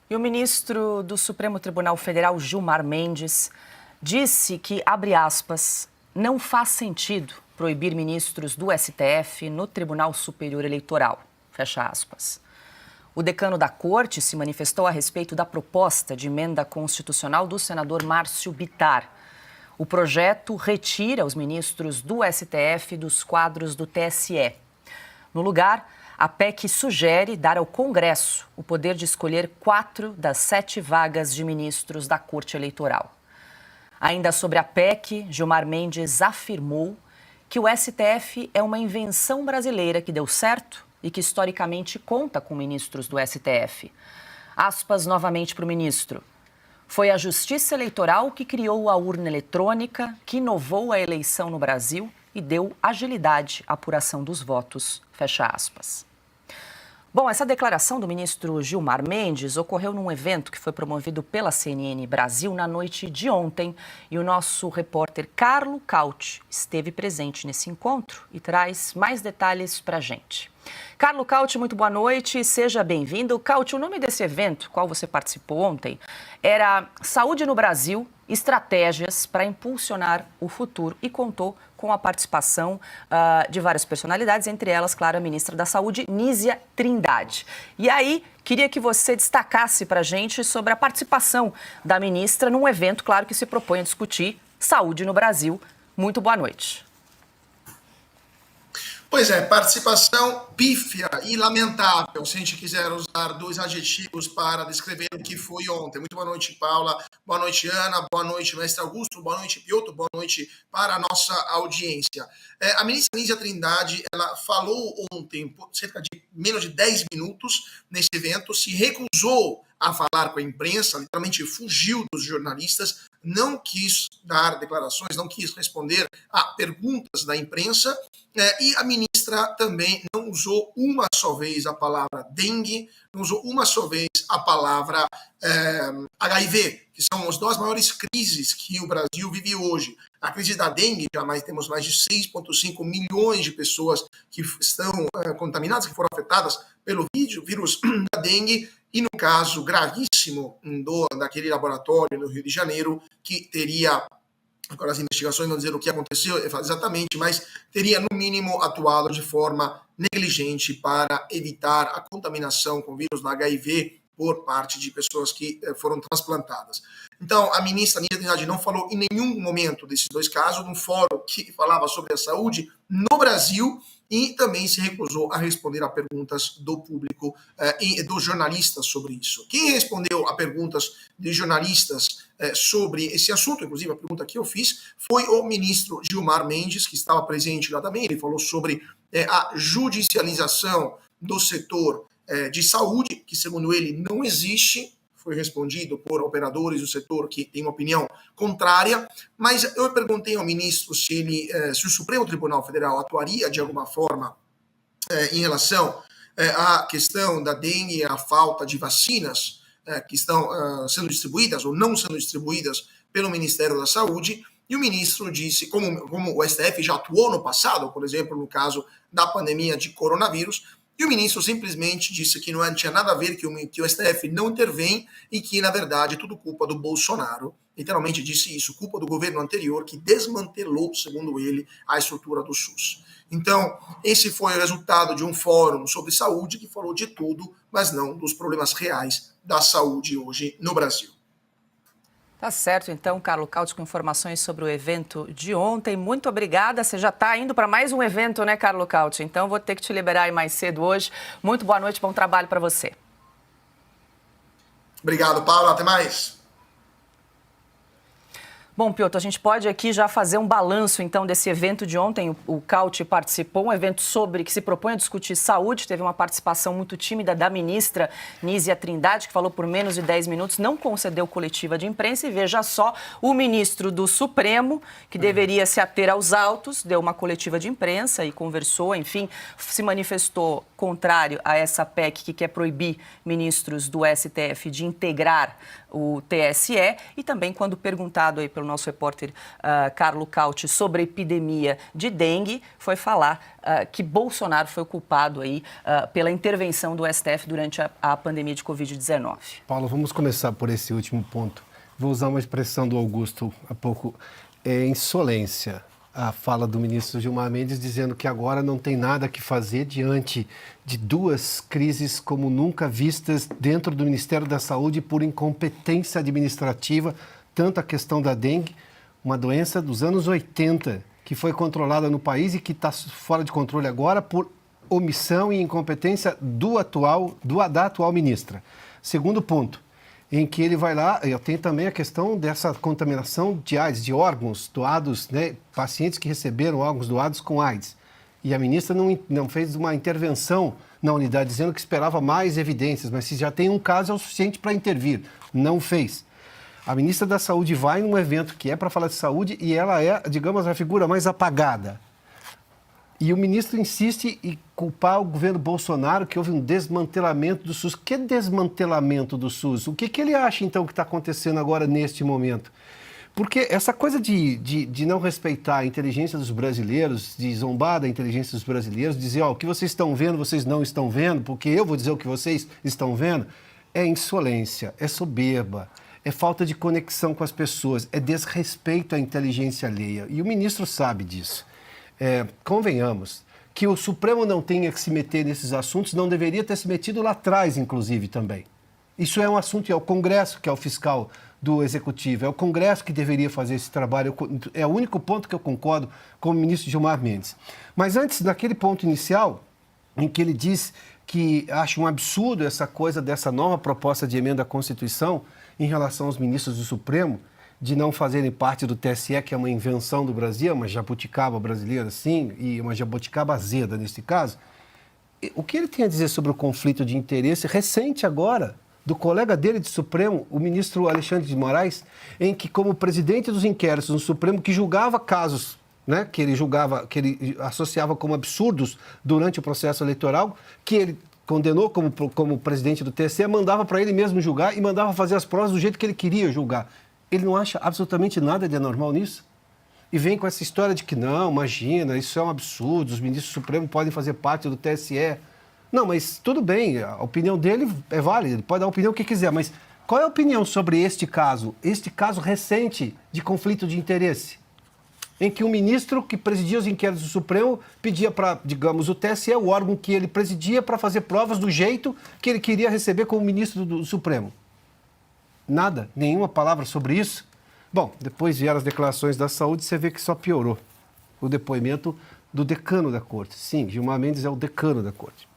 E o ministro do Supremo Tribunal Federal, Gilmar Mendes, disse que, abre aspas, não faz sentido proibir ministros do STF no Tribunal Superior Eleitoral, fecha aspas. O decano da Corte se manifestou a respeito da proposta de emenda constitucional do senador Márcio Bittar. O projeto retira os ministros do STF dos quadros do TSE. No lugar, a PEC sugere dar ao Congresso o poder de escolher 4 das 7 vagas de ministros da Corte Eleitoral. Ainda sobre a PEC, Gilmar Mendes afirmou que o STF é uma invenção brasileira que deu certo e que historicamente conta com ministros do STF. Aspas novamente para o ministro. Foi a Justiça Eleitoral que criou a urna eletrônica, que inovou a eleição no Brasil e deu agilidade à apuração dos votos, fecha aspas. Bom, essa declaração do ministro Gilmar Mendes ocorreu num evento que foi promovido pela CNN Brasil na noite de ontem e o nosso repórter Carlo Cauti esteve presente nesse encontro e traz mais detalhes para a gente. Carlo Cauti, muito boa noite, seja bem-vindo. Cauti, o nome desse evento, qual você participou ontem, era Saúde no Brasil, Estratégias para Impulsionar o Futuro e contou com a participação de várias personalidades, entre elas, claro, a ministra da Saúde, Nízia Trindade. E aí, queria que você destacasse para a gente sobre a participação da ministra num evento, claro, que se propõe a discutir saúde no Brasil. Muito boa noite. Pois é, participação pífia e lamentável, se a gente quiser usar 2 adjetivos para descrever o que foi ontem. Muito boa noite, Paula, boa noite, Ana, boa noite, mestre Augusto, boa noite, Piotr, boa noite para a nossa audiência. A ministra Nízia Trindade, ela falou ontem, por cerca de menos de 10 minutos, nesse evento, se recusou a falar com a imprensa, literalmente fugiu dos jornalistas, não quis dar declarações, não quis responder a perguntas da imprensa, e a ministra também não usou uma só vez a palavra dengue, não usou uma só vez a palavra HIV, que são as 2 maiores crises que o Brasil vive hoje. A crise da dengue, temos mais de 6,5 milhões de pessoas que estão contaminadas, que foram afetadas pelo vírus da dengue, e no caso gravíssimo daquele laboratório no Rio de Janeiro, que teria, agora as investigações não dizer o que aconteceu exatamente, mas teria no mínimo atuado de forma negligente para evitar a contaminação com o vírus do HIV por parte de pessoas que foram transplantadas. Então, a ministra Nízia Trindade não falou em nenhum momento desses 2 casos, num fórum que falava sobre a saúde no Brasil, e também se recusou a responder a perguntas do público e dos jornalistas sobre isso. Quem respondeu a perguntas de jornalistas sobre esse assunto, inclusive a pergunta que eu fiz, foi o ministro Gilmar Mendes, que estava presente lá também. Ele falou sobre a judicialização do setor de saúde, que segundo ele não existe. Foi respondido por operadores do setor que têm uma opinião contrária, mas eu perguntei ao ministro se o Supremo Tribunal Federal atuaria de alguma forma em relação à questão da dengue e à falta de vacinas que estão sendo distribuídas ou não sendo distribuídas pelo Ministério da Saúde, e o ministro disse, como o STF já atuou no passado, por exemplo, no caso da pandemia de coronavírus, e o ministro simplesmente disse que não tinha nada a ver, que o STF não intervém e que, na verdade, é tudo culpa do Bolsonaro. Literalmente disse isso, culpa do governo anterior que desmantelou, segundo ele, a estrutura do SUS. Então, esse foi o resultado de um fórum sobre saúde que falou de tudo, mas não dos problemas reais da saúde hoje no Brasil. Tá certo, então, Carlo Cauti, com informações sobre o evento de ontem. Muito obrigada. Você já está indo para mais um evento, né, Carlo Cauti? Então, vou ter que te liberar aí mais cedo hoje. Muito boa noite, bom trabalho para você. Obrigado, Paulo. Até mais. Bom, Piotr, a gente pode aqui já fazer um balanço, então, desse evento de ontem. O Cauti participou, um evento que se propõe a discutir saúde. Teve uma participação muito tímida da ministra Nízia Trindade, que falou por menos de 10 minutos, não concedeu coletiva de imprensa. E veja só, o ministro do Supremo, que deveria se ater aos autos, deu uma coletiva de imprensa e conversou, enfim, se manifestou contrário a essa PEC que quer proibir ministros do STF de integrar o TSE. E também, quando perguntado aí pelo o nosso repórter Carlo Cauti, sobre a epidemia de dengue, foi falar que Bolsonaro foi o culpado aí pela intervenção do STF durante a pandemia de Covid-19. Paulo, vamos começar por esse último ponto. Vou usar uma expressão do Augusto há pouco, insolência. A fala do ministro Gilmar Mendes dizendo que agora não tem nada que fazer diante de duas crises como nunca vistas dentro do Ministério da Saúde por incompetência administrativa, tanto a questão da dengue, uma doença dos anos 80, que foi controlada no país e que está fora de controle agora por omissão e incompetência da atual ministra. Segundo ponto, em que ele vai lá, tem também a questão dessa contaminação de AIDS, de órgãos doados, né, pacientes que receberam órgãos doados com AIDS. E a ministra não fez uma intervenção na unidade, dizendo que esperava mais evidências, mas se já tem um caso é o suficiente para intervir. Não fez. A ministra da Saúde vai num evento que é para falar de saúde e ela é, digamos, a figura mais apagada. E o ministro insiste em culpar o governo Bolsonaro que houve um desmantelamento do SUS. Que desmantelamento do SUS? O que ele acha, então, que está acontecendo agora, neste momento? Porque essa coisa de não respeitar a inteligência dos brasileiros, de zombar da inteligência dos brasileiros, dizer, o que vocês estão vendo, vocês não estão vendo, porque eu vou dizer o que vocês estão vendo, é insolência, é soberba, é falta de conexão com as pessoas, é desrespeito à inteligência alheia. E o ministro sabe disso. Convenhamos, que o Supremo não tenha que se meter nesses assuntos, não deveria ter se metido lá atrás, inclusive, também. Isso é um assunto, é o Congresso que é o fiscal do Executivo, é o Congresso que deveria fazer esse trabalho, é o único ponto que eu concordo com o ministro Gilmar Mendes. Mas antes, naquele ponto inicial, em que ele diz que acha um absurdo essa coisa dessa nova proposta de emenda à Constituição em relação aos ministros do Supremo, de não fazerem parte do TSE, que é uma invenção do Brasil, uma jabuticaba brasileira, sim, e uma jabuticaba azeda, nesse caso. O que ele tem a dizer sobre o conflito de interesse recente agora, do colega dele de Supremo, o ministro Alexandre de Moraes, em que, como presidente dos inquéritos no Supremo, que julgava casos, né, que ele associava como absurdos durante o processo eleitoral, que ele condenou como presidente do TSE, mandava para ele mesmo julgar e mandava fazer as provas do jeito que ele queria julgar. Ele não acha absolutamente nada de anormal nisso? E vem com essa história de que não, imagina, isso é um absurdo, os ministros do Supremo podem fazer parte do TSE. Não, mas tudo bem, a opinião dele é válida, ele pode dar a opinião que quiser, mas qual é a opinião sobre este caso recente de conflito de interesse? Em que o ministro que presidia os inquéritos do Supremo pedia para, digamos, o TSE, o órgão que ele presidia, para fazer provas do jeito que ele queria receber como ministro do Supremo. Nada, nenhuma palavra sobre isso. Bom, depois vieram as declarações da saúde, você vê que só piorou. O depoimento do decano da corte. Sim, Gilmar Mendes é o decano da corte.